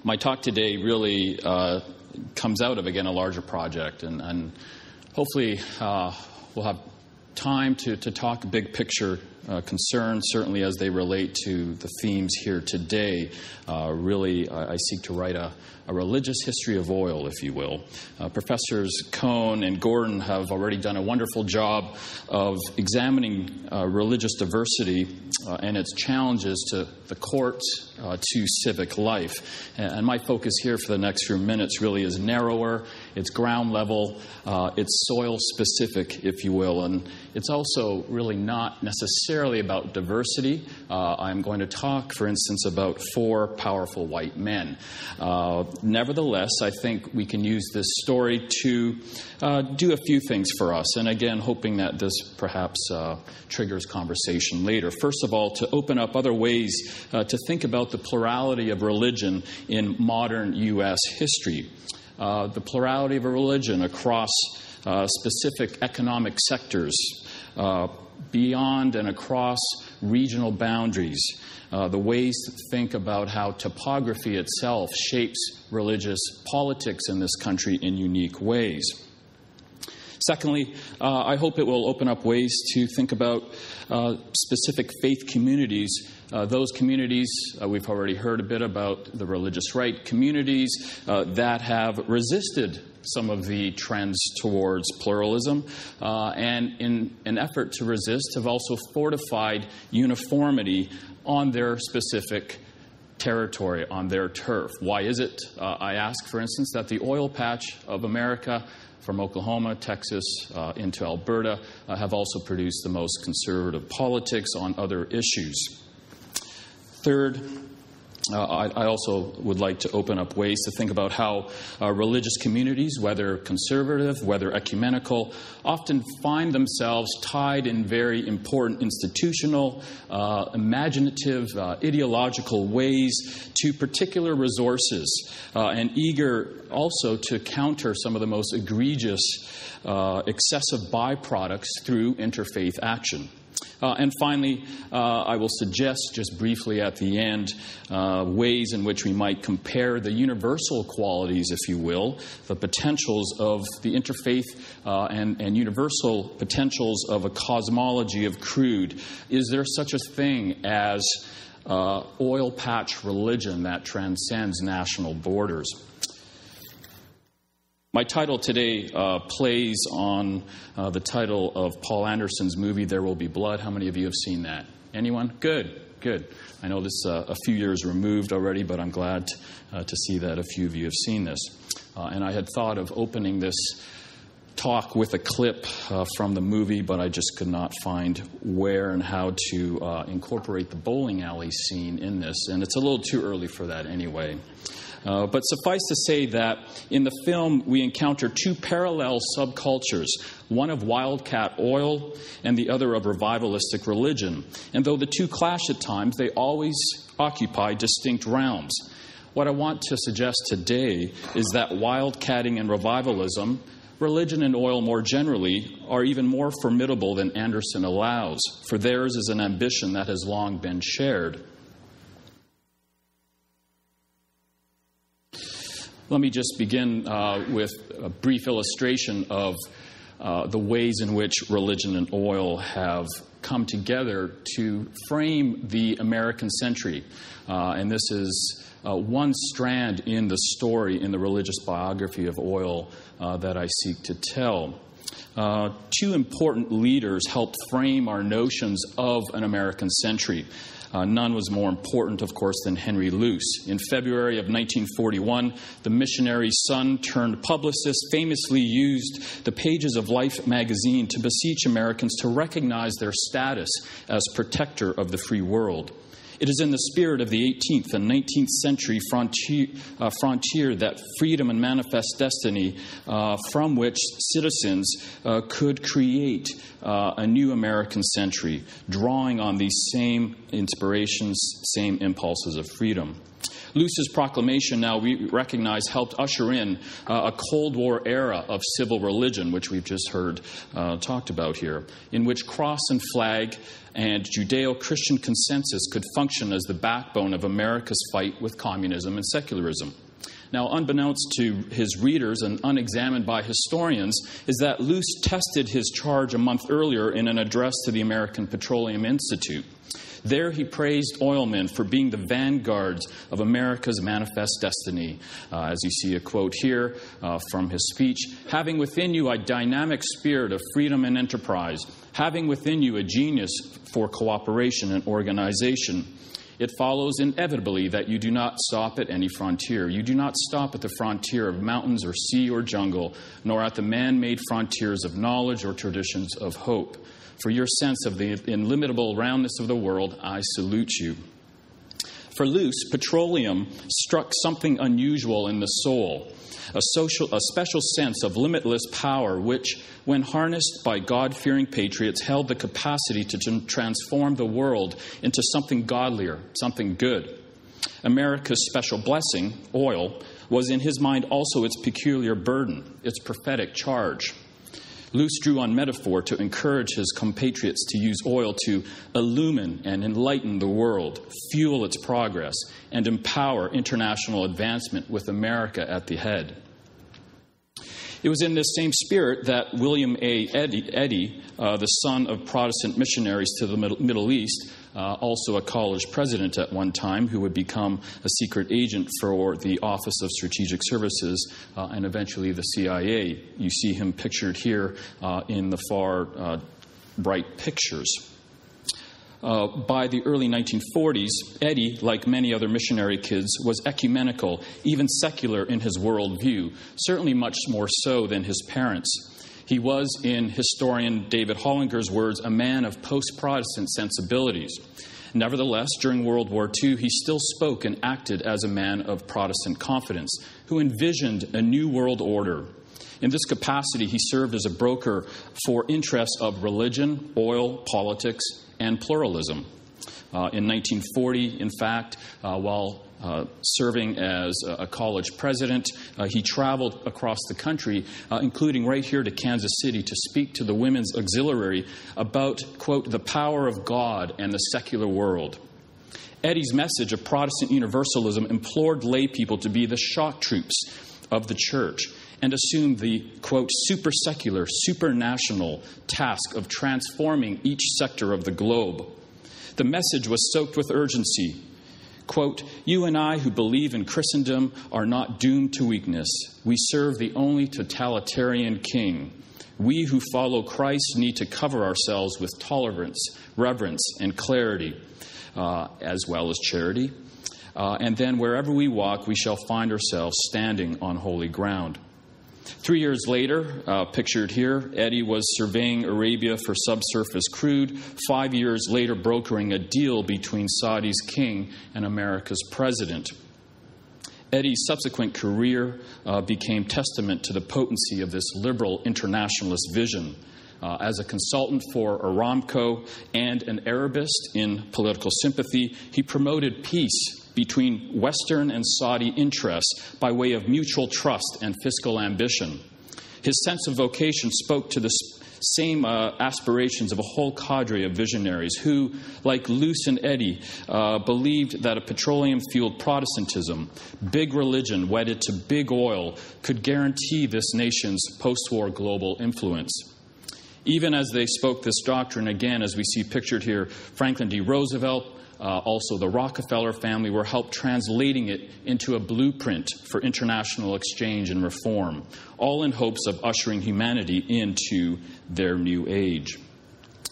My talk today really comes out of, again, a larger project, and hopefully we'll have time to talk big picture concerns, certainly as they relate to the themes here today. Really, I seek to write a religious history of oil, if you will. Professors Cohn and Gordon have already done a wonderful job of examining religious diversity and its challenges to the court, to civic life. And my focus here for the next few minutes really is narrower, it's ground level, it's soil specific, if you will. And it's also really not necessarily about diversity. I'm going to talk, for instance, about 4 powerful white men. Nevertheless, I think we can use this story to do a few things for us. And again, hoping that this perhaps triggers conversation later. First of all, to open up other ways to think about the plurality of religion in modern U.S. history. The plurality of a religion across specific economic sectors, beyond and across regional boundaries. The ways to think about how topography itself shapes religious politics in this country in unique ways. Secondly, I hope it will open up ways to think about specific faith communities. Those communities, we've already heard a bit about the religious right communities that have resisted some of the trends towards pluralism, and in an effort to resist have also fortified uniformity on their specific territory, on their turf. Why is it, I ask, for instance, that the oil patch of America from Oklahoma, Texas, into Alberta have also produced the most conservative politics on other issues? Third, I also would like to open up ways to think about how religious communities, whether conservative, whether ecumenical, often find themselves tied in very important institutional, imaginative, ideological ways to particular resources, and eager also to counter some of the most egregious, excessive byproducts through interfaith action. And finally, I will suggest just briefly at the end ways in which we might compare the universal qualities, if you will, the potentials of the interfaith and universal potentials of a cosmology of crude. Is there such a thing as oil patch religion that transcends national borders? My title today plays on the title of Paul Anderson's movie, There Will Be Blood. How many of you have seen that? Anyone? Good. I know this is a few years removed already, but I'm glad to see that a few of you have seen this. And I had thought of opening this talk with a clip from the movie, but I just could not find where and how to incorporate the bowling alley scene in this. And it's a little too early for that anyway. But suffice to say that in the film we encounter 2 parallel subcultures, one of wildcat oil and the other of revivalistic religion. And though the 2 clash at times, they always occupy distinct realms. What I want to suggest today is that wildcatting and revivalism, religion and oil more generally, are even more formidable than Anderson allows, for theirs is an ambition that has long been shared. Let me just begin with a brief illustration of the ways in which religion and oil have come together to frame the American century. And this is one strand in the story, in the religious biography of oil that I seek to tell. 2 important leaders helped frame our notions of an American century. None was more important, of course, than Henry Luce. In February of 1941, the missionary's son turned publicist famously used the pages of Life magazine to beseech Americans to recognize their status as protector of the free world. It is in the spirit of the 18th and 19th century frontier that freedom and manifest destiny from which citizens could create a new American century, drawing on these same inspirations, same impulses of freedom. Luce's proclamation, now we recognize, helped usher in a Cold War era of civil religion, which we've just heard talked about here, in which cross and flag and Judeo-Christian consensus could function as the backbone of America's fight with communism and secularism. Now, unbeknownst to his readers and unexamined by historians, is that Luce tested his charge a month earlier in an address to the American Petroleum Institute. There he praised oilmen for being the vanguards of America's manifest destiny. As you see a quote here from his speech, "Having within you a dynamic spirit of freedom and enterprise, having within you a genius for cooperation and organization, it follows inevitably that you do not stop at any frontier. You do not stop at the frontier of mountains or sea or jungle, nor at the man-made frontiers of knowledge or traditions of hope. For your sense of the illimitable roundness of the world, I salute you." For Luce, petroleum struck something unusual in the soul, a special sense of limitless power which, when harnessed by God-fearing patriots, held the capacity to transform the world into something godlier, something good. America's special blessing, oil, was in his mind also its peculiar burden, its prophetic charge. Luce drew on metaphor to encourage his compatriots to use oil to illumine and enlighten the world, fuel its progress, and empower international advancement with America at the head. It was in this same spirit that William A. Eddy, the son of Protestant missionaries to the Middle East, also a college president at one time, who would become a secret agent for the Office of Strategic Services and eventually the CIA. You see him pictured here in the far right pictures. By the early 1940s, Eddy, like many other missionary kids, was ecumenical, even secular in his worldview, certainly much more so than his parents. He was, in historian David Hollinger's words, a man of post-Protestant sensibilities. Nevertheless, during World War II, he still spoke and acted as a man of Protestant confidence, who envisioned a new world order. In this capacity, he served as a broker for interests of religion, oil, politics, and pluralism. In 1940, in fact, while serving as a college president, he traveled across the country, including right here to Kansas City, to speak to the Women's Auxiliary about, quote, the power of God and the secular world. Eddy's message of Protestant universalism implored lay people to be the shock troops of the church and assume the, quote, super-secular, super-national task of transforming each sector of the globe. The message was soaked with urgency. Quote, "You and I who believe in Christendom are not doomed to weakness. We serve the only totalitarian king. We who follow Christ need to cover ourselves with tolerance, reverence, and clarity, as well as charity. And then wherever we walk, we shall find ourselves standing on holy ground." 3 years later, pictured here, Eddy was surveying Arabia for subsurface crude, 5 years later brokering a deal between Saudi's king and America's president. Eddy's subsequent career became testament to the potency of this liberal internationalist vision. As a consultant for Aramco and an Arabist in political sympathy, he promoted peace between Western and Saudi interests by way of mutual trust and fiscal ambition. His sense of vocation spoke to the same aspirations of a whole cadre of visionaries who, like Luce and Eddy, believed that a petroleum-fueled Protestantism, big religion wedded to big oil, could guarantee this nation's post-war global influence. Even as they spoke this doctrine, again, as we see pictured here, Franklin D. Roosevelt, also the Rockefeller family, were helped translating it into a blueprint for international exchange and reform, all in hopes of ushering humanity into their new age.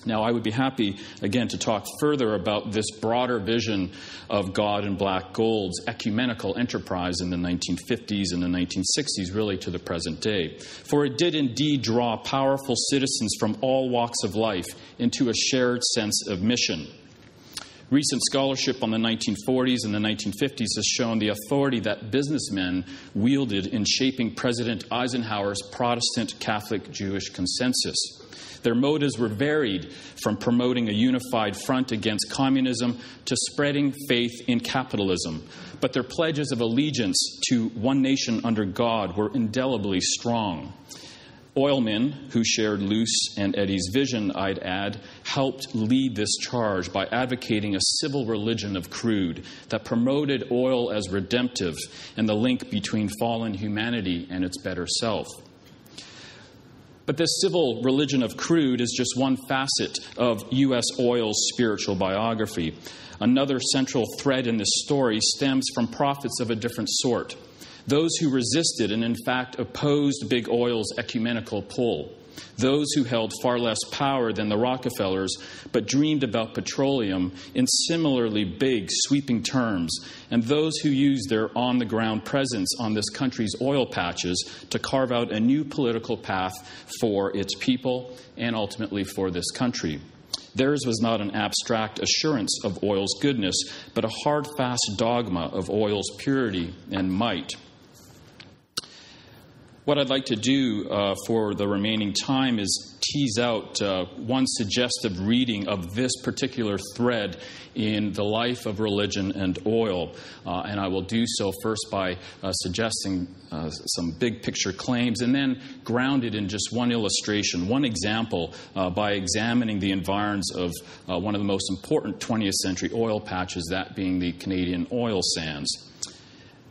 Now, I would be happy, again, to talk further about this broader vision of God and black gold's ecumenical enterprise in the 1950s and the 1960s, really to the present day. For it did indeed draw powerful citizens from all walks of life into a shared sense of mission. Recent scholarship on the 1940s and the 1950s has shown the authority that businessmen wielded in shaping President Eisenhower's Protestant Catholic Jewish consensus. Their motives were varied, from promoting a unified front against communism to spreading faith in capitalism. But their pledges of allegiance to one nation under God were indelibly strong. Oilmen, who shared Luce and Eddie's vision, I'd add, helped lead this charge by advocating a civil religion of crude that promoted oil as redemptive and the link between fallen humanity and its better self. But this civil religion of crude is just one facet of U.S. oil's spiritual biography. Another central thread in this story stems from prophets of a different sort. Those who resisted and in fact opposed big oil's ecumenical pull. Those who held far less power than the Rockefellers, but dreamed about petroleum in similarly big, sweeping terms. And those who used their on-the-ground presence on this country's oil patches to carve out a new political path for its people and ultimately for this country. Theirs was not an abstract assurance of oil's goodness, but a hard, fast dogma of oil's purity and might. What I'd like to do for the remaining time is tease out one suggestive reading of this particular thread in the life of religion and oil. And I will do so first by suggesting some big picture claims and then grounded in just one illustration, one example, by examining the environs of one of the most important 20th century oil patches, that being the Canadian oil sands.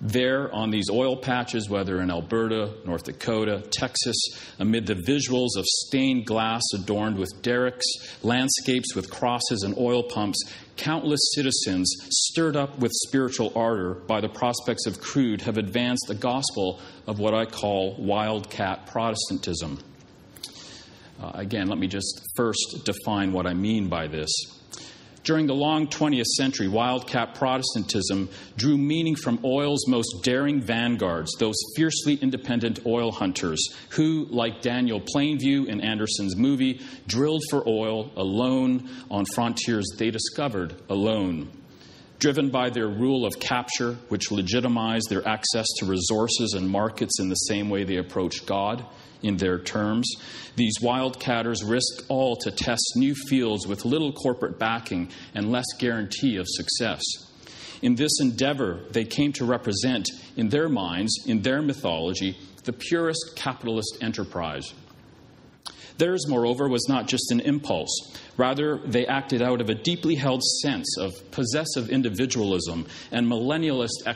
There, on these oil patches, whether in Alberta, North Dakota, Texas, amid the visuals of stained glass adorned with derricks, landscapes with crosses and oil pumps, countless citizens, stirred up with spiritual ardor by the prospects of crude, have advanced the gospel of what I call Wildcat Protestantism. Again, let me just first define what I mean by this. During the long 20th century, Wildcat Protestantism drew meaning from oil's most daring vanguards, those fiercely independent oil hunters who, like Daniel Plainview in Anderson's movie, drilled for oil alone on frontiers they discovered alone. Driven by their rule of capture, which legitimized their access to resources and markets in the same way they approached God, in their terms, these wildcatters risked all to test new fields with little corporate backing and less guarantee of success. In this endeavor, they came to represent, in their minds, in their mythology, the purest capitalist enterprise. Theirs, moreover, was not just an impulse. Rather, they acted out of a deeply held sense of possessive individualism and millennialist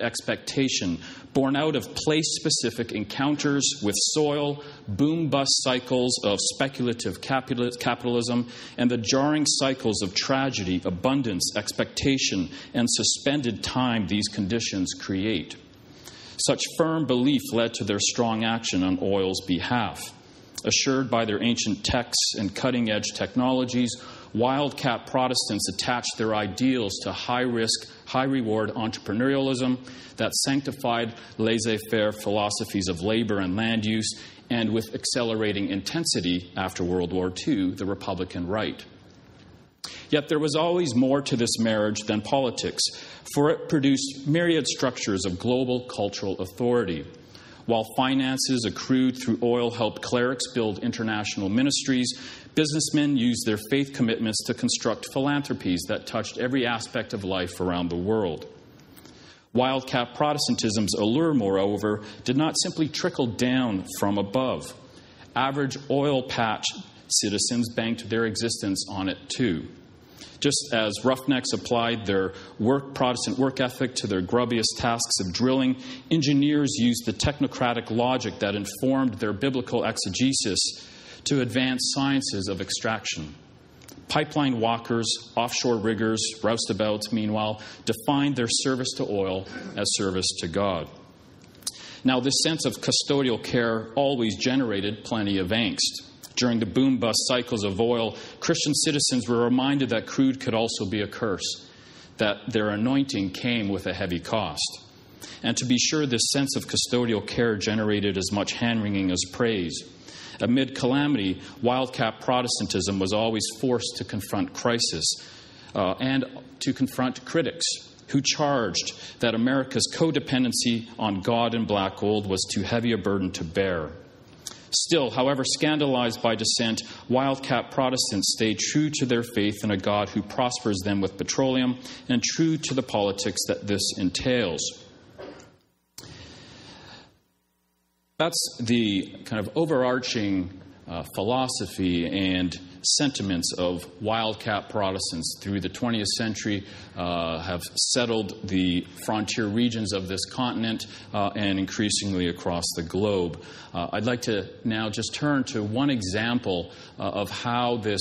expectation born out of place-specific encounters with soil, boom-bust cycles of speculative capitalism, and the jarring cycles of tragedy, abundance, expectation, and suspended time these conditions create. Such firm belief led to their strong action on oil's behalf. Assured by their ancient texts and cutting-edge technologies, Wildcat Protestants attached their ideals to high-risk, high-reward entrepreneurialism that sanctified laissez-faire philosophies of labor and land use, and with accelerating intensity after World War II, the Republican right. Yet there was always more to this marriage than politics, for it produced myriad structures of global cultural authority. While finances accrued through oil helped clerics build international ministries, businessmen used their faith commitments to construct philanthropies that touched every aspect of life around the world. Wildcat Protestantism's allure, moreover, did not simply trickle down from above. Average oil patch citizens banked their existence on it too. Just as roughnecks applied their Protestant work ethic to their grubbiest tasks of drilling, engineers used the technocratic logic that informed their biblical exegesis to advance sciences of extraction. Pipeline walkers, offshore riggers, roustabouts, meanwhile, defined their service to oil as service to God. Now, this sense of custodial care always generated plenty of angst. During the boom-bust cycles of oil, Christian citizens were reminded that crude could also be a curse, that their anointing came with a heavy cost. And to be sure, this sense of custodial care generated as much hand-wringing as praise. Amid calamity, Wildcat Protestantism was always forced to confront crisis and to confront critics who charged that America's codependency on God and black gold was too heavy a burden to bear. Still, however scandalized by dissent, Wildcat Protestants stay true to their faith in a God who prospers them with petroleum and true to the politics that this entails. That's the kind of overarching philosophy and sentiments of Wildcat Protestants through the 20th century, have settled the frontier regions of this continent and increasingly across the globe. I'd like to now just turn to one example of how this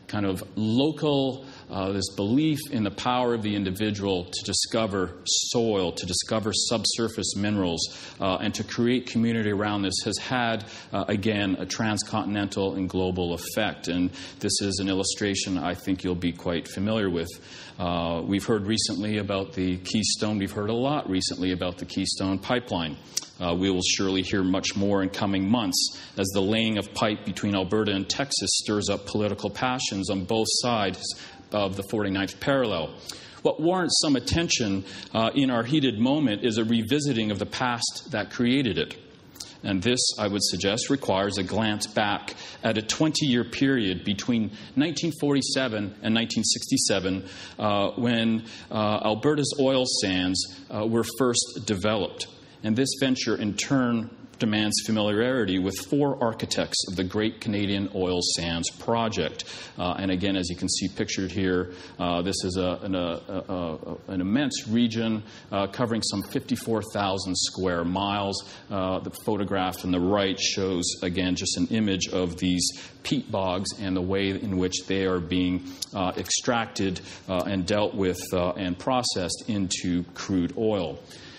kind of local, this belief in the power of the individual to discover soil, to discover subsurface minerals, and to create community around this has had, again, a transcontinental and global effect. And this is an illustration I think you'll be quite familiar with. We've heard recently about the Keystone. We've heard a lot recently about the Keystone pipeline. We will surely hear much more in coming months as the laying of pipe between Alberta and Texas stirs up political passions on both sides of the 49th parallel. What warrants some attention in our heated moment is a revisiting of the past that created it. And this, I would suggest, requires a glance back at a 20-year period between 1947 and 1967 when Alberta's oil sands were first developed. And this venture, in turn, demands familiarity with 4 architects of the Great Canadian Oil Sands Project. And again, as you can see pictured here, this is an immense region covering some 54,000 square miles. The photograph on the right shows, again, just an image of these peat bogs and the way in which they are being extracted and dealt with and processed into crude oil.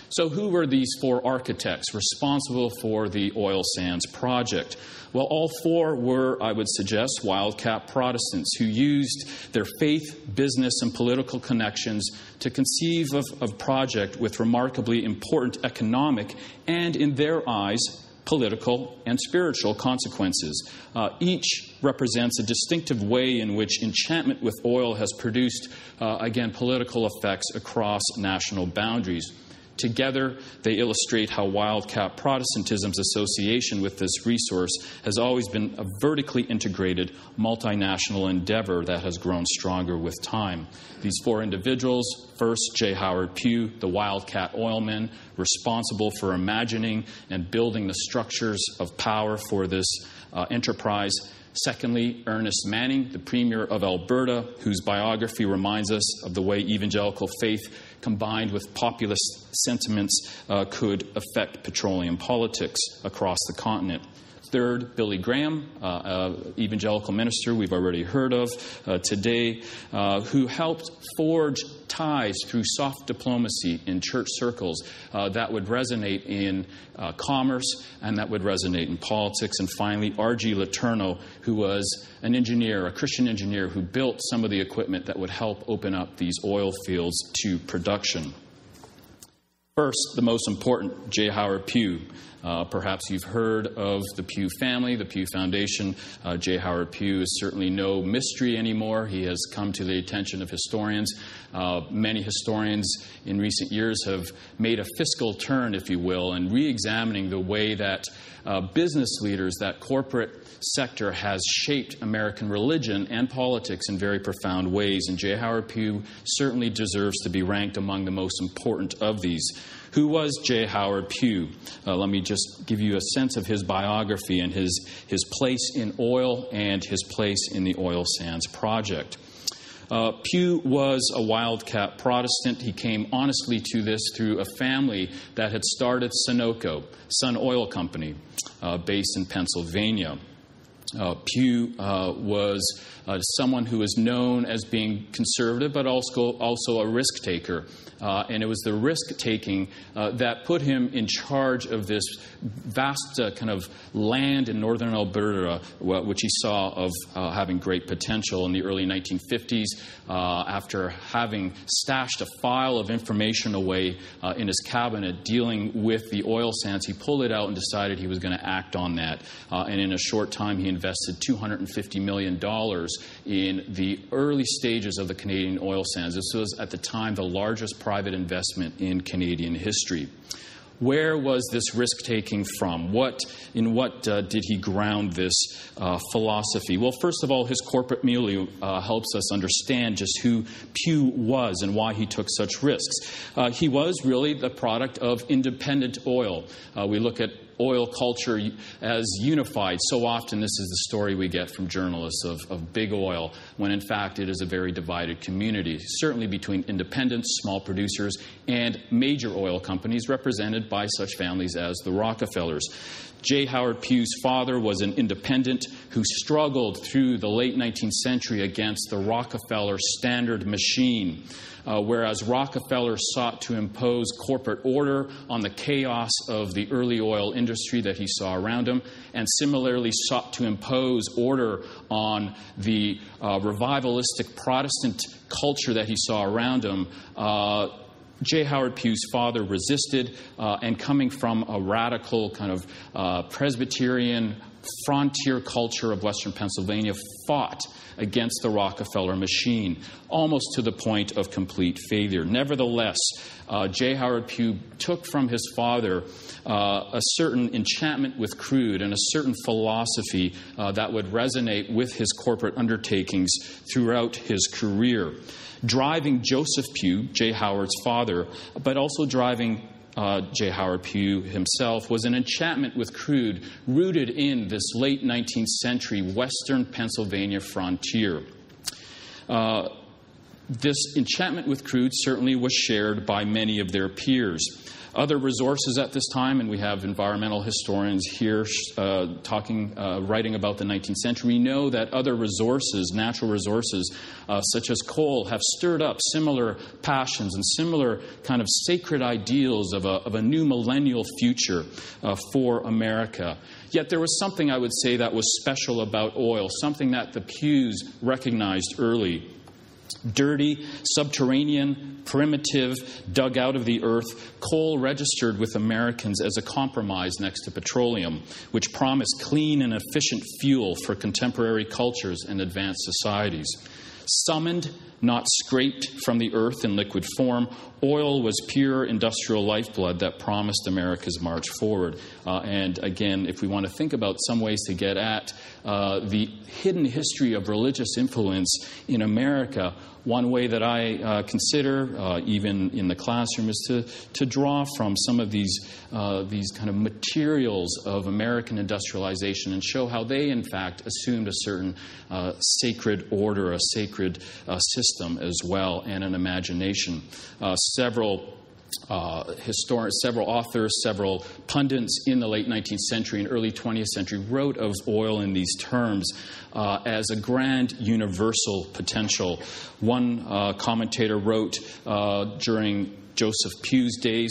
So who were these 4 architects responsible for the oil sands project? Well, all 4 were, I would suggest, Wildcat Protestants who used their faith, business, and political connections to conceive of a project with remarkably important economic and, in their eyes, political and spiritual consequences. Each represents a distinctive way in which enchantment with oil has produced, again, political effects across national boundaries. Together, they illustrate how Wildcat Protestantism's association with this resource has always been a vertically integrated, multinational endeavor that has grown stronger with time. These 4 individuals, first, J. Howard Pugh, the Wildcat oilman, responsible for imagining and building the structures of power for this enterprise. Secondly, Ernest Manning, the Premier of Alberta, whose biography reminds us of the way evangelical faith combined with populist sentiments could affect petroleum politics across the continent. Third, Billy Graham, evangelical minister we've already heard of today, who helped forge ties through soft diplomacy in church circles that would resonate in commerce and that would resonate in politics. And finally, R.G. Letourneau, who was an engineer, a Christian engineer, who built some of the equipment that would help open up these oil fields to production. First, the most important, J. Howard Pugh. Perhaps you've heard of the Pugh family, the Pugh Foundation. J. Howard Pugh is certainly no mystery anymore. He has come to the attention of historians. Many historians in recent years have made a fiscal turn, if you will, and re-examining the way that business leaders, that corporate sector has shaped American religion and politics in very profound ways. And J. Howard Pugh certainly deserves to be ranked among the most important of these. Who was J. Howard Pugh? Let me just give you a sense of his biography and his place in oil and his place in the oil sands project. Pugh was a Wildcat Protestant. He came honestly to this through a family that had started Sunoco, Sun Oil Company, based in Pennsylvania. Pugh was someone who was known as being conservative, but also a risk taker. And it was the risk-taking that put him in charge of this vast kind of land in northern Alberta, which he saw of having great potential in the early 1950s. After having stashed a file of information away in his cabinet dealing with the oil sands, he pulled it out and decided he was going to act on that. And in a short time, he invested $250 million in the early stages of the Canadian oil sands. This was, at the time, the largest private investment in Canadian history. Where was this risk-taking from? In what did he ground this philosophy? Well, first of all, his corporate milieu helps us understand just who Pugh was and why he took such risks. He was really the product of independent oil. We look at oil culture as unified. So often this is the story we get from journalists of big oil, when in fact it is a very divided community, certainly between independents, small producers, and major oil companies represented by such families as the Rockefellers. J. Howard Pugh's father was an independent who struggled through the late 19th century against the Rockefeller Standard machine. Whereas Rockefeller sought to impose corporate order on the chaos of the early oil industry that he saw around him, and similarly sought to impose order on the revivalistic Protestant culture that he saw around him, J. Howard Pugh's father resisted, and coming from a radical kind of Presbyterian frontier culture of Western Pennsylvania, fought against the Rockefeller machine, almost to the point of complete failure. Nevertheless, J. Howard Pugh took from his father a certain enchantment with crude and a certain philosophy that would resonate with his corporate undertakings throughout his career. Driving Joseph Pugh, J. Howard's father, but also driving J. Howard Pugh himself, was an enchantment with crude rooted in this late 19th century Western Pennsylvania frontier. This enchantment with crude certainly was shared by many of their peers. Other resources at this time, and we have environmental historians here writing about the 19th century, we know that other resources, natural resources, such as coal, have stirred up similar passions and similar kind of sacred ideals of a new millennial future for America. Yet there was something, I would say, that was special about oil, something that the Pughs recognized early. Dirty, subterranean, primitive, dug out of the earth, coal registered with Americans as a compromise next to petroleum, which promised clean and efficient fuel for contemporary cultures and advanced societies. Summoned, not scraped from the earth in liquid form, oil was pure industrial lifeblood that promised America's march forward. And again, if we want to think about some ways to get at the hidden history of religious influence in America, one way that I consider, even in the classroom, is to draw from some of these kind of materials of American industrialization and show how they, in fact, assumed a certain sacred order, a sacred system as well, and an imagination. Several historians, several authors, several pundits in the late 19th century and early 20th century wrote of oil in these terms as a grand universal potential. One commentator wrote during Joseph Pugh's days,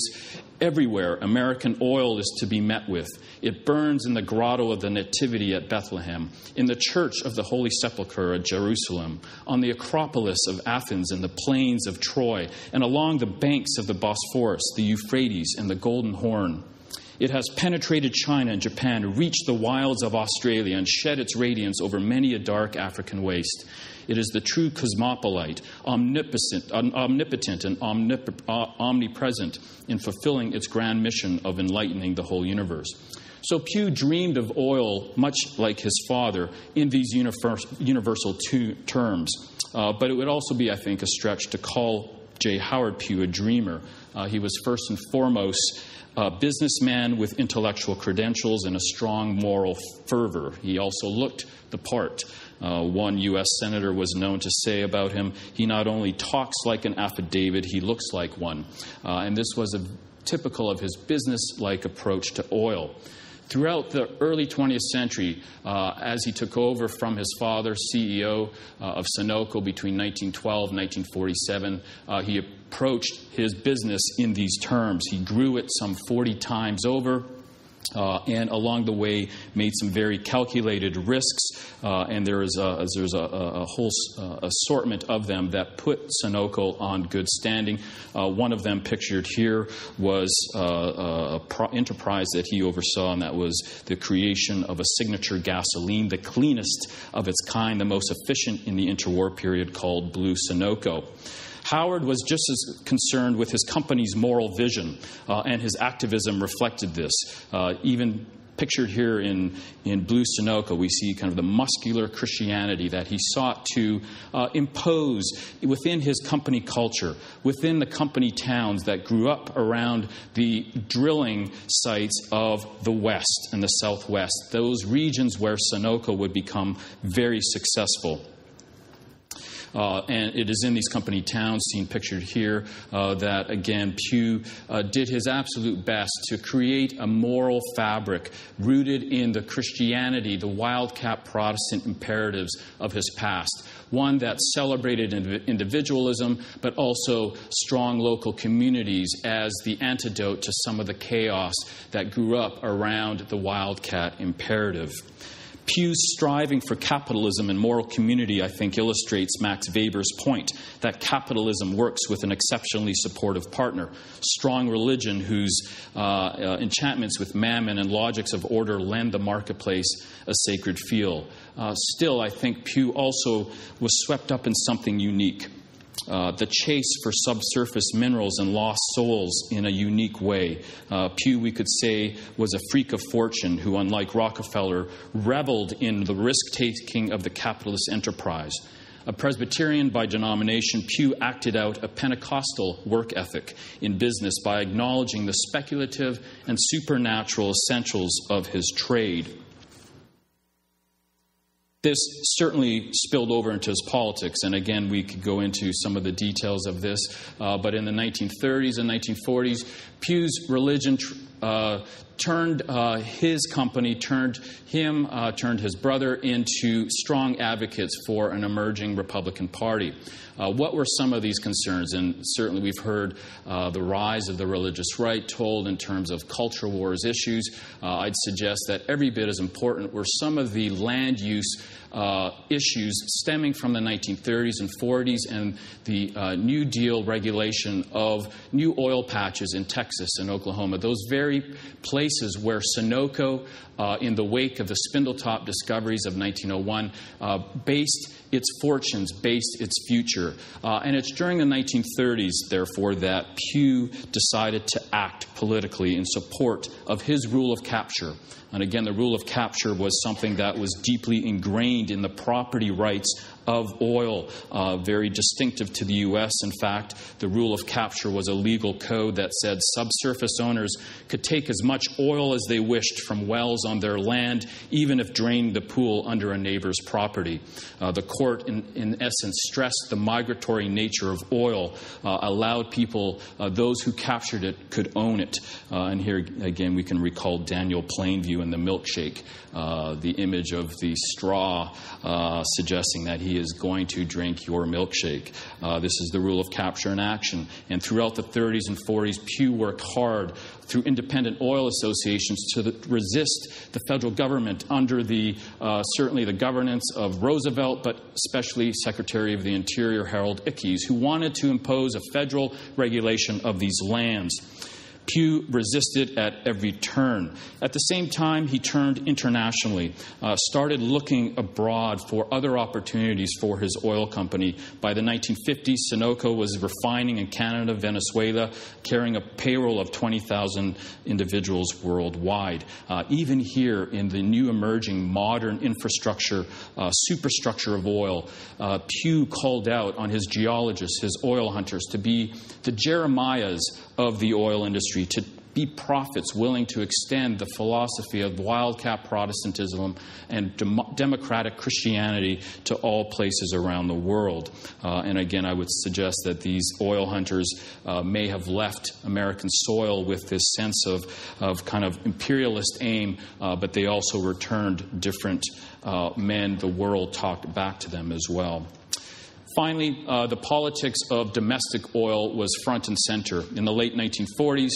"Everywhere American oil is to be met with. It burns in the grotto of the Nativity at Bethlehem, in the church of the Holy Sepulchre at Jerusalem, on the Acropolis of Athens and the plains of Troy, and along the banks of the Bosphorus, the Euphrates, and the Golden Horn. It has penetrated China and Japan, reached the wilds of Australia, and shed its radiance over many a dark African waste. It is the true cosmopolite, omnipotent and omnipresent in fulfilling its grand mission of enlightening the whole universe." So Pugh dreamed of oil, much like his father, in these universal terms. But it would also be, I think, a stretch to call J. Howard Pugh a dreamer. He was first and foremost a businessman with intellectual credentials and a strong moral fervor. He also looked the part. One U.S. senator was known to say about him, "He not only talks like an affidavit, he looks like one." And this was typical of his business-like approach to oil. Throughout the early 20th century, as he took over from his father, CEO of Sunoco between 1912 and 1947, he approached his business in these terms. He grew it some 40 times over. And along the way made some very calculated risks, and there's a whole assortment of them that put Sunoco on good standing. One of them pictured here was an enterprise that he oversaw, and that was the creation of a signature gasoline, the cleanest of its kind, the most efficient in the interwar period, called Blue Sunoco. Howard was just as concerned with his company's moral vision, and his activism reflected this. Even pictured here in blue Sunoco, we see kind of the muscular Christianity that he sought to impose within his company culture, within the company towns that grew up around the drilling sites of the West and the Southwest, those regions where Sunoco would become very successful. And it is in these company towns, seen pictured here, that, again, Pugh did his absolute best to create a moral fabric rooted in the Christianity, the Wildcat Protestant imperatives of his past. One that celebrated individualism, but also strong local communities as the antidote to some of the chaos that grew up around the Wildcat imperative. Pew's striving for capitalism and moral community, I think, illustrates Max Weber's point that capitalism works with an exceptionally supportive partner. Strong religion whose enchantments with mammon and logics of order lend the marketplace a sacred feel. Still, I think Pew also was swept up in something unique. The chase for subsurface minerals and lost souls in a unique way. Pew, we could say, was a freak of fortune who, unlike Rockefeller, reveled in the risk-taking of the capitalist enterprise. A Presbyterian by denomination, Pew acted out a Pentecostal work ethic in business by acknowledging the speculative and supernatural essentials of his trade. This certainly spilled over into his politics, and again, we could go into some of the details of this, but in the 1930s and 1940s, Pew's religion turned his company, turned his brother into strong advocates for an emerging Republican Party. What were some of these concerns? And certainly we've heard the rise of the religious right told in terms of culture wars issues. I'd suggest that every bit as important were some of the land use issues stemming from the 1930s and 40s and the New Deal regulation of new oil patches in Texas and Oklahoma. Those very places where Sunoco, in the wake of the Spindletop discoveries of 1901, based its fortunes, based its future. And it's during the 1930s, therefore, that Pew decided to act politically in support of his rule of capture. And again, the rule of capture was something that was deeply ingrained in the property rights of oil, very distinctive to the U.S. In fact, the rule of capture was a legal code that said subsurface owners could take as much oil as they wished from wells on their land, even if draining the pool under a neighbor's property. The court, in essence, stressed the migratory nature of oil, allowed people, those who captured it, could own it. And here, again, we can recall Daniel Plainview and the milkshake, the image of the straw suggesting that he is going to drink your milkshake. This is the rule of capture in action. And throughout the 30s and 40s, Pew worked hard through independent oil associations to resist the federal government under the certainly the governance of Roosevelt, but especially Secretary of the Interior Harold Ickes, who wanted to impose a federal regulation of these lands. Pew resisted at every turn. At the same time, he turned internationally, started looking abroad for other opportunities for his oil company. By the 1950s, Sunoco was refining in Canada, Venezuela, carrying a payroll of 20,000 individuals worldwide. Even here in the new emerging modern infrastructure, superstructure of oil, Pew called out on his geologists, his oil hunters, to be the Jeremiahs of the oil industry, to be prophets willing to extend the philosophy of Wildcat Protestantism and democratic Christianity to all places around the world. And again, I would suggest that these oil hunters may have left American soil with this sense of kind of imperialist aim, but they also returned different men. The world talked back to them as well. Finally, the politics of domestic oil was front and center. In the late 1940s,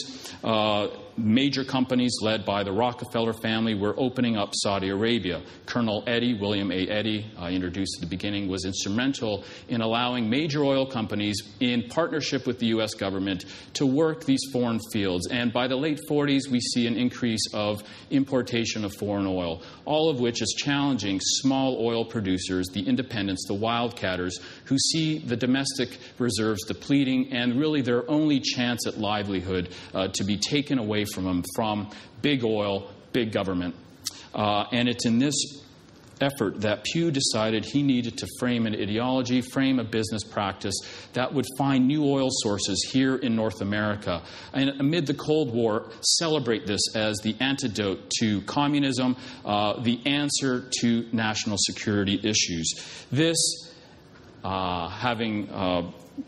major companies led by the Rockefeller family were opening up Saudi Arabia. Colonel Eddy, William A. Eddy, introduced at the beginning, was instrumental in allowing major oil companies, in partnership with the U.S. government, to work these foreign fields. And by the late 40s, we see an increase of importation of foreign oil, all of which is challenging small oil producers, the independents, the wildcatters, who see the domestic reserves depleting and really their only chance at livelihood to be taken away from them from big oil, big government. And it's in this effort that Pew decided he needed to frame an ideology, frame a business practice that would find new oil sources here in North America. And amid the Cold War, celebrate this as the antidote to communism, the answer to national security issues. This,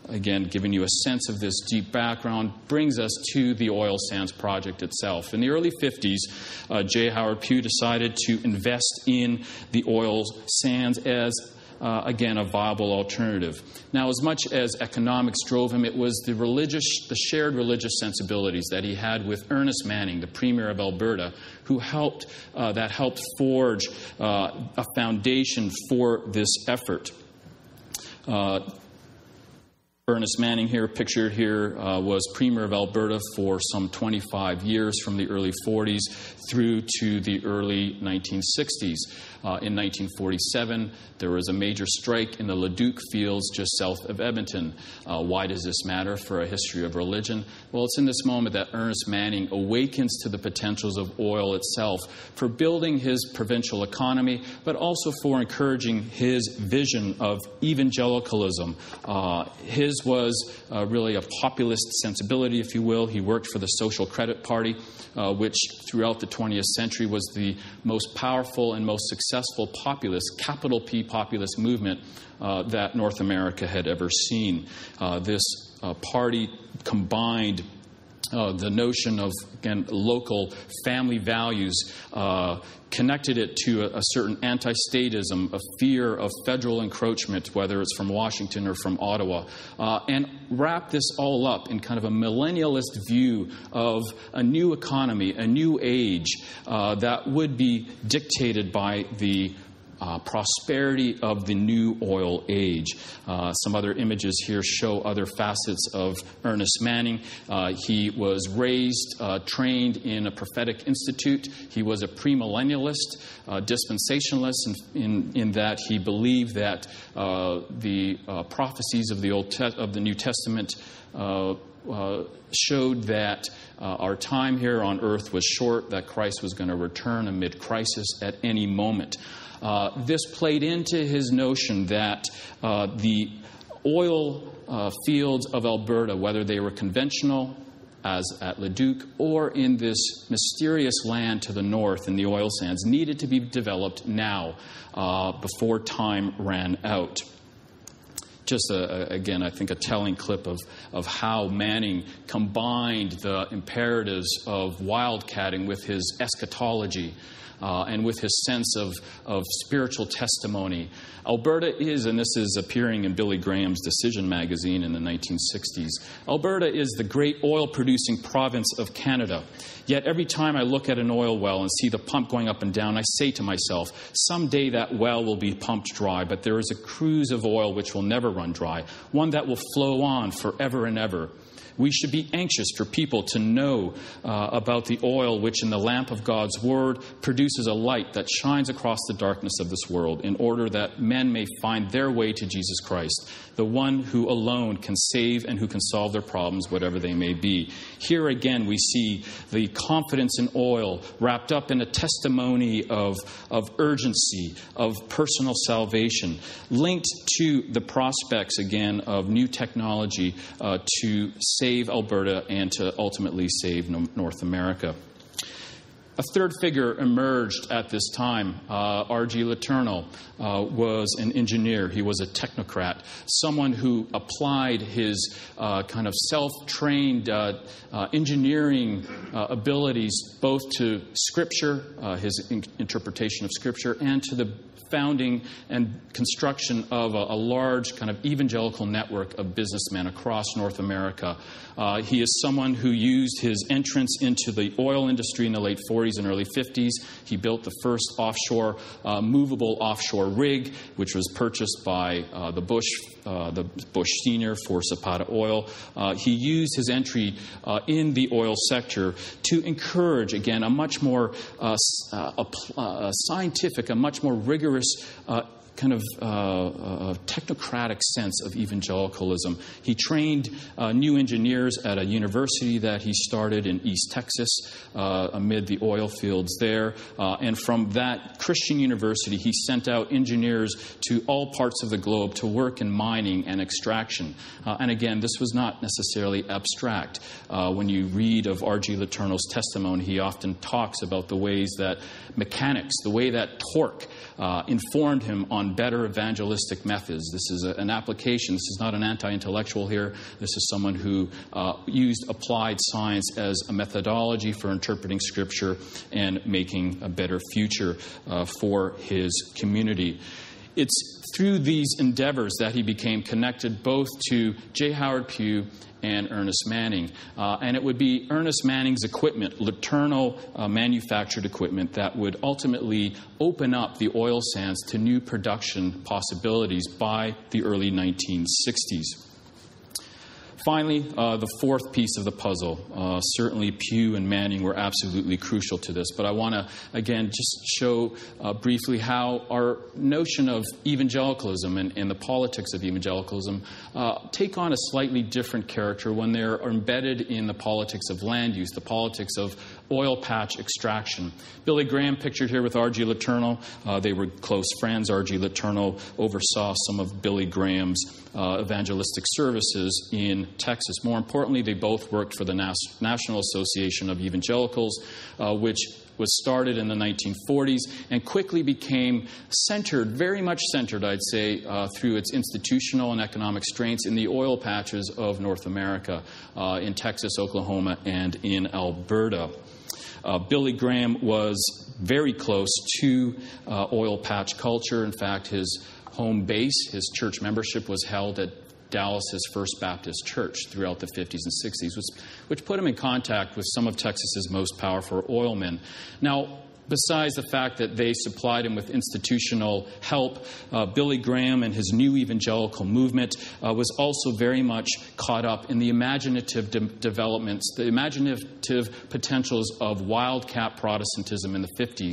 again, giving you a sense of this deep background, brings us to the oil sands project itself. In the early 50s, J. Howard Pugh decided to invest in the oil sands as, again, a viable alternative. Now, as much as economics drove him, it was the shared religious sensibilities that he had with Ernest Manning, the Premier of Alberta, who helped forge a foundation for this effort. Ernest Manning, here pictured here, was Premier of Alberta for some 25 years, from the early 40s through to the early 1960s. In 1947, there was a major strike in the Leduc fields just south of Edmonton. Why does this matter for a history of religion? Well, it's in this moment that Ernest Manning awakens to the potentials of oil itself for building his provincial economy, but also for encouraging his vision of evangelicalism. His was really a populist sensibility, if you will. He worked for the Social Credit Party, which throughout the 20th century was the most powerful and most successful populist, capital P populist movement that North America had ever seen. This party combined the notion of, again, local family values, connected it to a certain anti-statism, a fear of federal encroachment, whether it's from Washington or from Ottawa, and wrapped this all up in kind of a millennialist view of a new economy, a new age that would be dictated by the prosperity of the new oil age. Some other images here show other facets of Ernest Manning. He was raised, trained in a prophetic institute. He was a premillennialist, dispensationalist, in that he believed that the prophecies of the New Testament showed that our time here on earth was short, that Christ was going to return amid crisis at any moment. This played into his notion that the oil fields of Alberta, whether they were conventional, as at Leduc, or in this mysterious land to the north in the oil sands, needed to be developed now before time ran out. Just, again, I think a telling clip of how Manning combined the imperatives of wildcatting with his eschatology, and with his sense of spiritual testimony. Alberta is, and this is appearing in Billy Graham's Decision magazine in the 1960s, Alberta is the great oil-producing province of Canada. Yet every time I look at an oil well and see the pump going up and down, I say to myself, someday that well will be pumped dry, but there is a cruise of oil which will never run dry, one that will flow on forever and ever. We should be anxious for people to know about the oil which in the lamp of God's Word produces a light that shines across the darkness of this world, in order that men may find their way to Jesus Christ, the one who alone can save and who can solve their problems, whatever they may be. Here again we see the confidence in oil wrapped up in a testimony of urgency, of personal salvation, linked to the prospects, again, of new technology to save Alberta and to ultimately save North America. A third figure emerged at this time. R.G. Letourneau was an engineer. He was a technocrat, someone who applied his kind of self-trained engineering abilities both to Scripture, his interpretation of Scripture, and to the founding and construction of a large kind of evangelical network of businessmen across North America. He is someone who used his entrance into the oil industry in the late 40s and early 50s. He built the first movable offshore rig, which was purchased by the Bush Senior for Zapata Oil. He used his entry in the oil sector to encourage, again, a much more scientific, a much more rigorous kind of technocratic sense of evangelicalism. He trained new engineers at a university that he started in East Texas amid the oil fields there. And from that Christian university, he sent out engineers to all parts of the globe to work in mining and extraction. And again, this was not necessarily abstract. When you read of R.G. Letourneau's testimony, he often talks about the ways that mechanics, the way that torque informed him on better evangelistic methods. This is an application. This is not an anti-intellectual here. This is someone who used applied science as a methodology for interpreting Scripture and making a better future for his community. It's through these endeavors that he became connected both to J. Howard Pugh and Ernest Manning. And it would be Ernest Manning's equipment, Letourneau manufactured equipment, that would ultimately open up the oil sands to new production possibilities by the early 1960s. Finally, the fourth piece of the puzzle. Certainly Pugh and Manning were absolutely crucial to this, but I want to, again, just show briefly how our notion of evangelicalism and the politics of evangelicalism take on a slightly different character when they're embedded in the politics of land use, the politics of oil patch extraction. Billy Graham, pictured here with R.G. Letourneau. They were close friends. R.G. Letourneau oversaw some of Billy Graham's evangelistic services in Texas. More importantly, they both worked for the National Association of Evangelicals, which was started in the 1940s and quickly became centered, very much centered, I'd say, through its institutional and economic strengths in the oil patches of North America, in Texas, Oklahoma, and in Alberta. Billy Graham was very close to oil patch culture. In fact, his home base, his church membership, was held at Dallas's First Baptist Church throughout the 50s and 60s, which put him in contact with some of Texas's most powerful oilmen. Now, besides the fact that they supplied him with institutional help, Billy Graham and his new evangelical movement was also very much caught up in the imaginative developments, the imaginative potentials of Wildcat Protestantism in the 50s.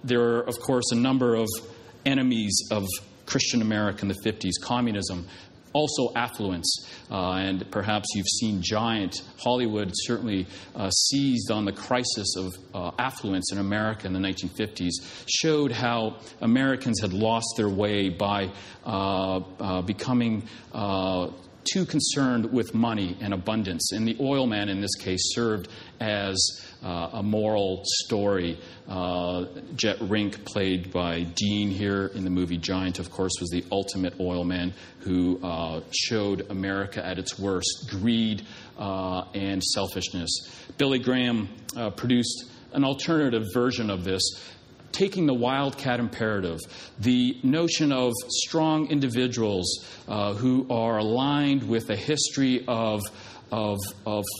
There are, of course, a number of enemies of Christian America in the 50s, communism, also affluence, and perhaps you've seen Giant. Hollywood certainly seized on the crisis of affluence in America in the 1950s, showed how Americans had lost their way by becoming too concerned with money and abundance. And the oil man, in this case, served as a moral story. Jet Rink, played by Dean here in the movie Giant, of course, was the ultimate oil man who showed America at its worst, greed and selfishness. Billy Graham produced an alternative version of this, taking the Wildcat imperative, the notion of strong individuals who are aligned with a history of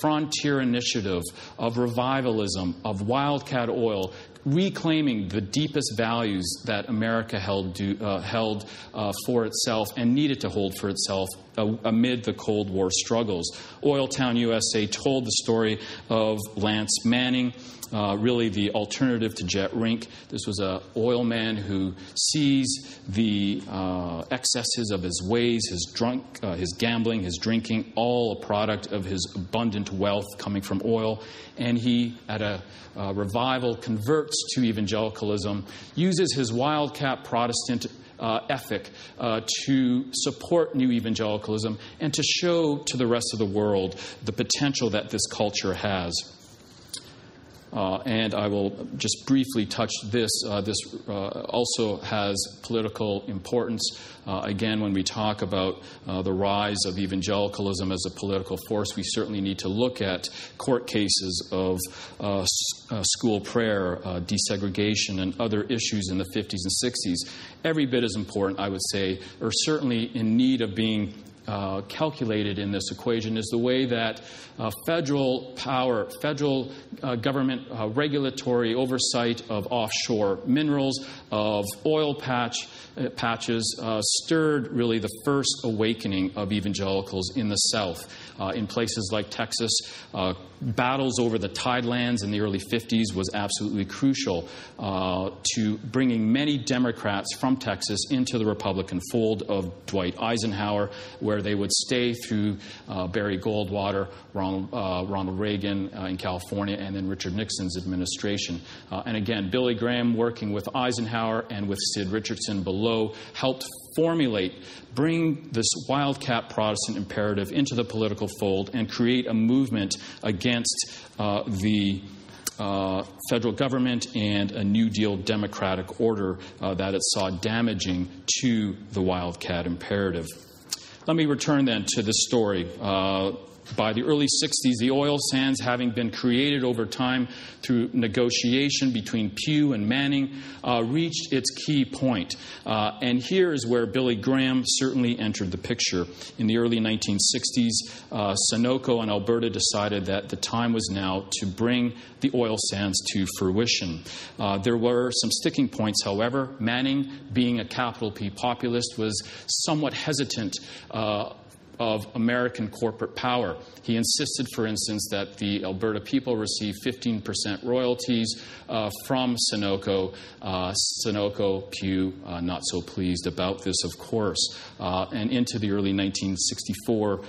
frontier initiative, of revivalism, of Wildcat oil, reclaiming the deepest values that America held for itself and needed to hold for itself amid the Cold War struggles. Oil Town, USA told the story of Lance Manning, really the alternative to Jet Rink. This was an oil man who sees the excesses of his ways, his gambling, his drinking, all a product of his abundant wealth coming from oil. And he, at a revival, converts to evangelicalism, uses his Wildcat Protestant ethic to support new evangelicalism and to show to the rest of the world the potential that this culture has. And I will just briefly touch this. This also has political importance. Again, when we talk about the rise of evangelicalism as a political force, we certainly need to look at court cases of school prayer, desegregation, and other issues in the 50s and 60s. Every bit as important, I would say, or certainly in need of being calculated in this equation, is the way that federal power, federal government regulatory oversight of offshore minerals, of oil patches, stirred really the first awakening of evangelicals in the South. In places like Texas, battles over the tidelands in the early 50s was absolutely crucial to bringing many Democrats from Texas into the Republican fold of Dwight Eisenhower, where they would stay through Barry Goldwater, Ronald Reagan in California, and then Richard Nixon's administration. And again, Billy Graham, working with Eisenhower and with Sid Richardson below, helped bring this Wildcat Protestant imperative into the political fold and create a movement against the federal government and a New Deal democratic order that it saw damaging to the Wildcat imperative. Let me return then to this story. By the early 60s, the oil sands, having been created over time through negotiation between Pew and Manning, reached its key point. And here is where Billy Graham certainly entered the picture. In the early 1960s, Sunoco and Alberta decided that the time was now to bring the oil sands to fruition. There were some sticking points, however. Manning, being a capital P populist, was somewhat hesitant of American corporate power. He insisted, for instance, that the Alberta people receive 15% royalties from Sunoco. Sunoco, Pew, not so pleased about this, of course. And into the early 1964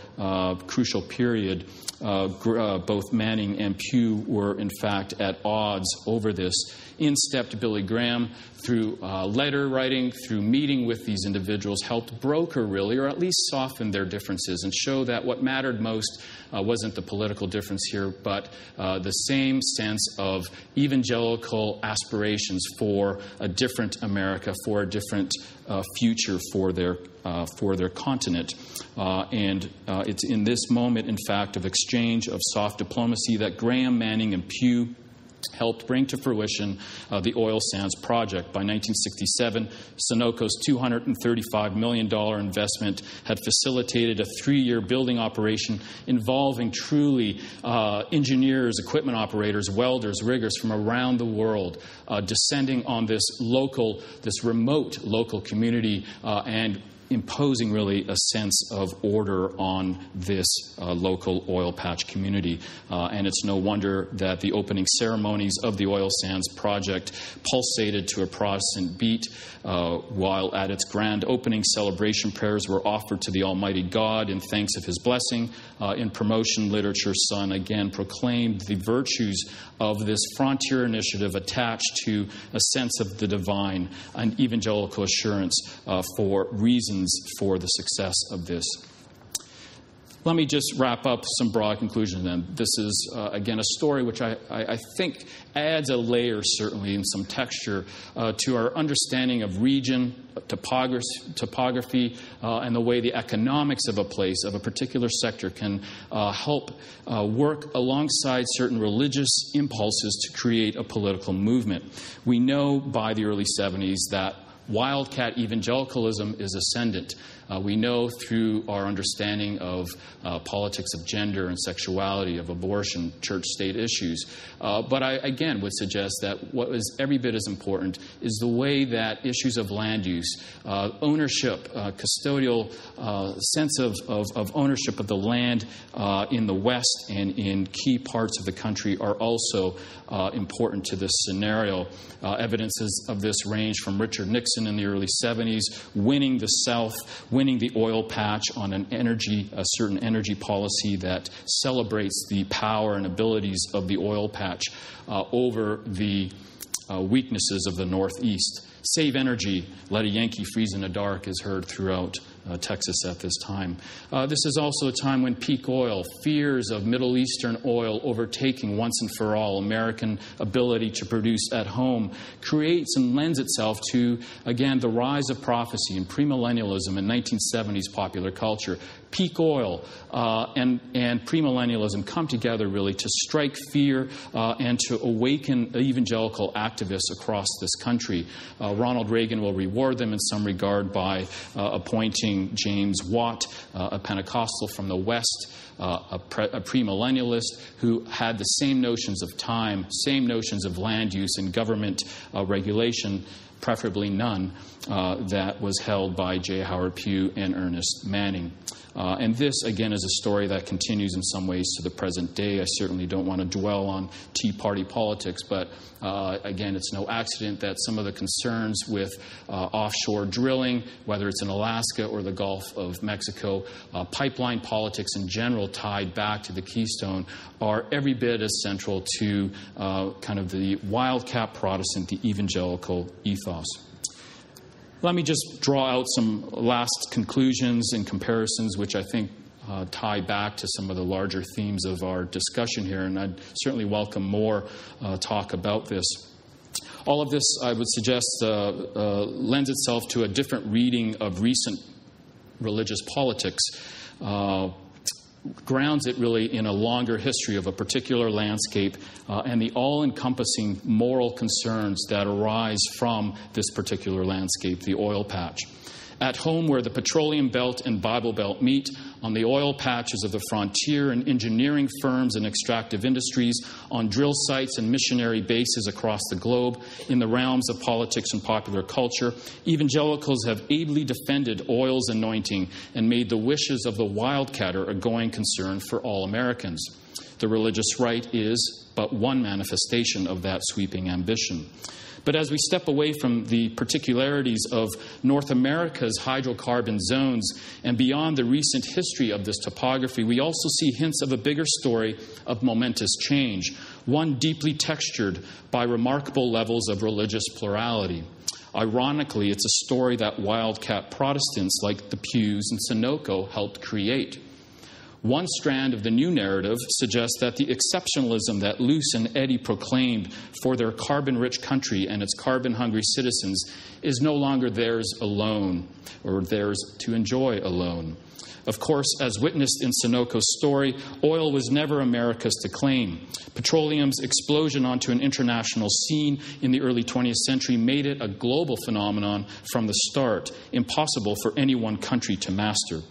crucial period, both Manning and Pew were, in fact, at odds over this. In stepped Billy Graham through letter writing, through meeting with these individuals, helped broker, really, or at least soften their differences and show that what mattered most wasn't the political difference here, but the same sense of evangelical aspirations for a different America, for a different future for their continent. And it's in this moment, in fact, of exchange of soft diplomacy that Graham, Manning, and Pew helped bring to fruition the oil sands project. By 1967, Sunoco's $235 million investment had facilitated a 3-year building operation involving truly engineers, equipment operators, welders, riggers from around the world, descending on this remote local community and imposing really a sense of order on this local oil patch community. And it's no wonder that the opening ceremonies of the oil sands project pulsated to a Protestant beat, while at its grand opening, celebration prayers were offered to the Almighty God in thanks of His blessing. In promotion literature, Sun again proclaimed the virtues of this frontier initiative attached to a sense of the divine and evangelical assurance for reasons for the success of this. Let me just wrap up some broad conclusions then. This is, again, a story which I think adds a layer, certainly, and some texture to our understanding of region, topography, and the way the economics of a place, of a particular sector, can help work alongside certain religious impulses to create a political movement. We know by the early 70s that Wildcat evangelicalism is ascendant. We know through our understanding of politics of gender and sexuality, of abortion, church-state issues. But I, again, would suggest that what is every bit as important is the way that issues of land use, ownership, custodial sense of ownership of the land in the West and in key parts of the country are also important to this scenario. Evidences of this range from Richard Nixon in the early 70s, winning the South, winning the oil patch on a certain energy policy that celebrates the power and abilities of the oil patch over the weaknesses of the Northeast. Save energy, let a Yankee freeze in the dark is heard throughout Texas at this time. This is also a time when peak oil, fears of Middle Eastern oil overtaking once and for all American ability to produce at home, creates and lends itself to, again, the rise of prophecy and premillennialism in 1970s popular culture. Peak oil and premillennialism come together really to strike fear and to awaken evangelical activists across this country. Ronald Reagan will reward them in some regard by appointing James Watt, a Pentecostal from the West, a premillennialist who had the same notions of time, same notions of land use and government regulation, preferably none, that was held by J. Howard Pugh and Ernest Manning. And this, again, is a story that continues in some ways to the present day. I certainly don't want to dwell on Tea Party politics, but again, it's no accident that some of the concerns with offshore drilling, whether it's in Alaska or the Gulf of Mexico, pipeline politics in general tied back to the Keystone, are every bit as central to kind of the Wildcat Protestant, the evangelical ethos. Let me just draw out some last conclusions and comparisons, which I think tie back to some of the larger themes of our discussion here, and I'd certainly welcome more talk about this. All of this, I would suggest, lends itself to a different reading of recent religious politics, grounds it really in a longer history of a particular landscape and the all-encompassing moral concerns that arise from this particular landscape, the oil patch. At home, where the petroleum belt and Bible Belt meet, on the oil patches of the frontier and engineering firms and extractive industries, on drill sites and missionary bases across the globe, in the realms of politics and popular culture, evangelicals have ably defended oil's anointing and made the wishes of the wildcatter a going concern for all Americans. The religious right is but one manifestation of that sweeping ambition. But as we step away from the particularities of North America's hydrocarbon zones and beyond the recent history of this topography, we also see hints of a bigger story of momentous change, one deeply textured by remarkable levels of religious plurality. Ironically, it's a story that Wildcat Protestants like the Pews and Sunoco helped create. One strand of the new narrative suggests that the exceptionalism that Luce and Eddy proclaimed for their carbon-rich country and its carbon-hungry citizens is no longer theirs alone, or theirs to enjoy alone. Of course, as witnessed in Sunoco's story, oil was never America's to claim. Petroleum's explosion onto an international scene in the early 20th century made it a global phenomenon from the start, impossible for any one country to master.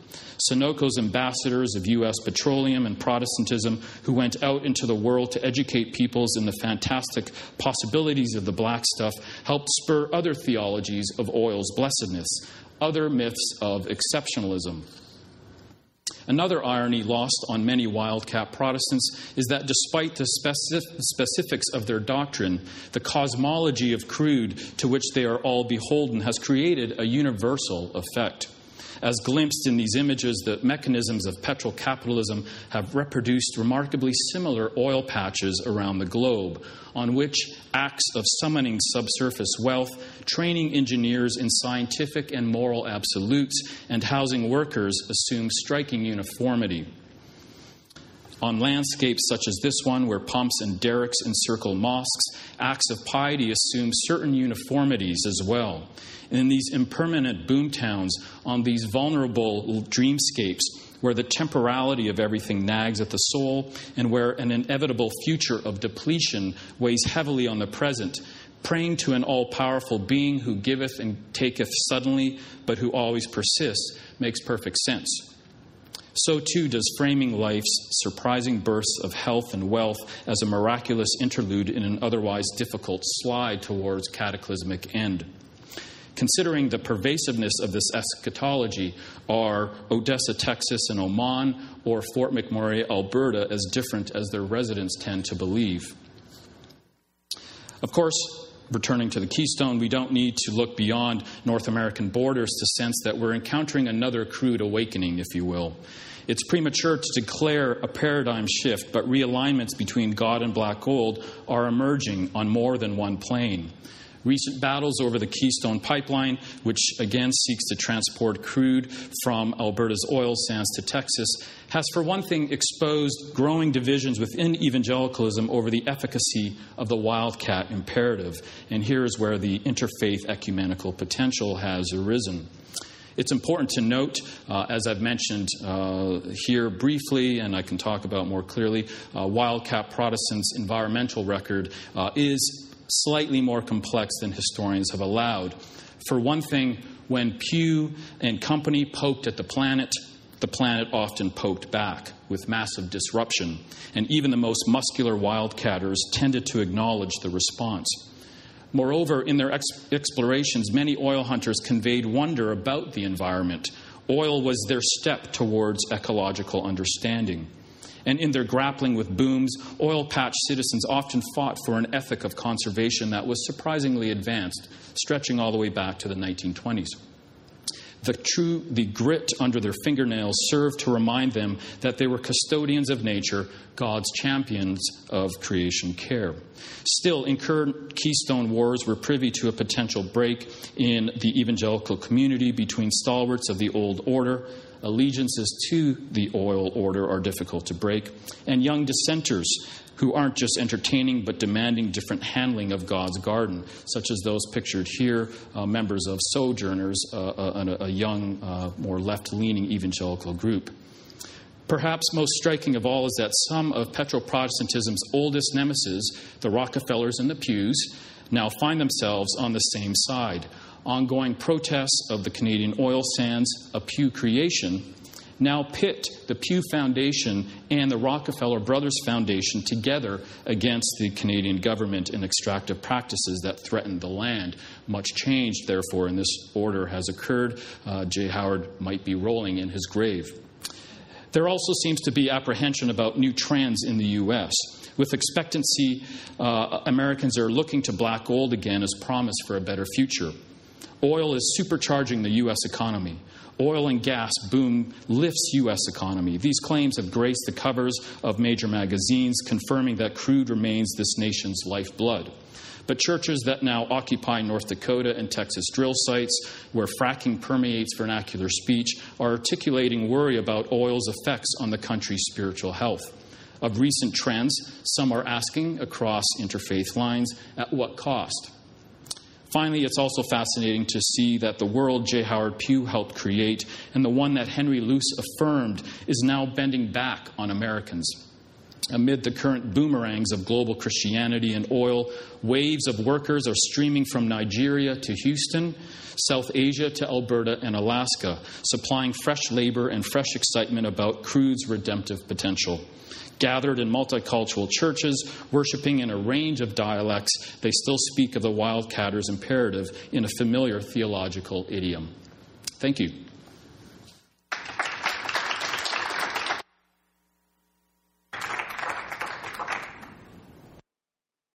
Sunoco's ambassadors of U.S. petroleum and Protestantism, who went out into the world to educate peoples in the fantastic possibilities of the black stuff, helped spur other theologies of oil's blessedness, other myths of exceptionalism. Another irony lost on many Wildcat Protestants is that despite the specifics of their doctrine, the cosmology of crude to which they are all beholden has created a universal effect. As glimpsed in these images, the mechanisms of petrocapitalism have reproduced remarkably similar oil patches around the globe, on which acts of summoning subsurface wealth, training engineers in scientific and moral absolutes, and housing workers assume striking uniformity. On landscapes such as this one, where pumps and derricks encircle mosques, acts of piety assume certain uniformities as well. And in these impermanent boomtowns, on these vulnerable dreamscapes, where the temporality of everything nags at the soul, and where an inevitable future of depletion weighs heavily on the present, praying to an all-powerful being who giveth and taketh suddenly, but who always persists, makes perfect sense. So too does framing life's surprising bursts of health and wealth as a miraculous interlude in an otherwise difficult slide towards cataclysmic end. Considering the pervasiveness of this eschatology, are Odessa, Texas, and Oman, or Fort McMurray, Alberta, as different as their residents tend to believe? Of course, returning to the Keystone, we don't need to look beyond North American borders to sense that we're encountering another crude awakening, if you will. It's premature to declare a paradigm shift, but realignments between God and black gold are emerging on more than one plane. Recent battles over the Keystone pipeline, which again seeks to transport crude from Alberta's oil sands to Texas, has for one thing exposed growing divisions within evangelicalism over the efficacy of the Wildcat imperative. And here is where the interfaith ecumenical potential has arisen. It's important to note, as I've mentioned here briefly, and I can talk about more clearly, Wildcat Protestants' environmental record is slightly more complex than historians have allowed. For one thing, when Pew and company poked at the planet often poked back with massive disruption, and even the most muscular wildcatters tended to acknowledge the response. Moreover, in their explorations, many oil hunters conveyed wonder about the environment. Oil was their step towards ecological understanding. And in their grappling with booms, oil patch citizens often fought for an ethic of conservation that was surprisingly advanced, stretching all the way back to the 1920s. The grit under their fingernails served to remind them that they were custodians of nature, God's champions of creation care. Still, in current Keystone wars, we're privy to a potential break in the evangelical community between stalwarts of the old order. Allegiances to the oil order are difficult to break, and young dissenters who aren't just entertaining but demanding different handling of God's garden, such as those pictured here, members of Sojourners, a young, more left-leaning evangelical group. Perhaps most striking of all is that some of Petro-Protestantism's oldest nemesis, the Rockefellers and the Pews, now find themselves on the same side. Ongoing protests of the Canadian oil sands, a Pew creation, now pit the Pew Foundation and the Rockefeller Brothers Foundation together against the Canadian government and extractive practices that threaten the land. Much change, therefore, in this order has occurred. J. Howard might be rolling in his grave. There also seems to be apprehension about new trends in the U.S. With expectancy, Americans are looking to black gold again as promise for a better future. Oil is supercharging the U.S. economy. Oil and gas boom lifts U.S. economy. These claims have graced the covers of major magazines, confirming that crude remains this nation's lifeblood. But churches that now occupy North Dakota and Texas drill sites, where fracking permeates vernacular speech, are articulating worry about oil's effects on the country's spiritual health. Of recent trends, some are asking across interfaith lines, at what cost? Finally, it's also fascinating to see that the world J. Howard Pugh helped create and the one that Henry Luce affirmed is now bending back on Americans. Amid the current boomerangs of global Christianity and oil, waves of workers are streaming from Nigeria to Houston, South Asia to Alberta and Alaska, supplying fresh labor and fresh excitement about crude's redemptive potential. Gathered in multicultural churches, worshiping in a range of dialects, they still speak of the wildcatter's imperative in a familiar theological idiom. Thank you.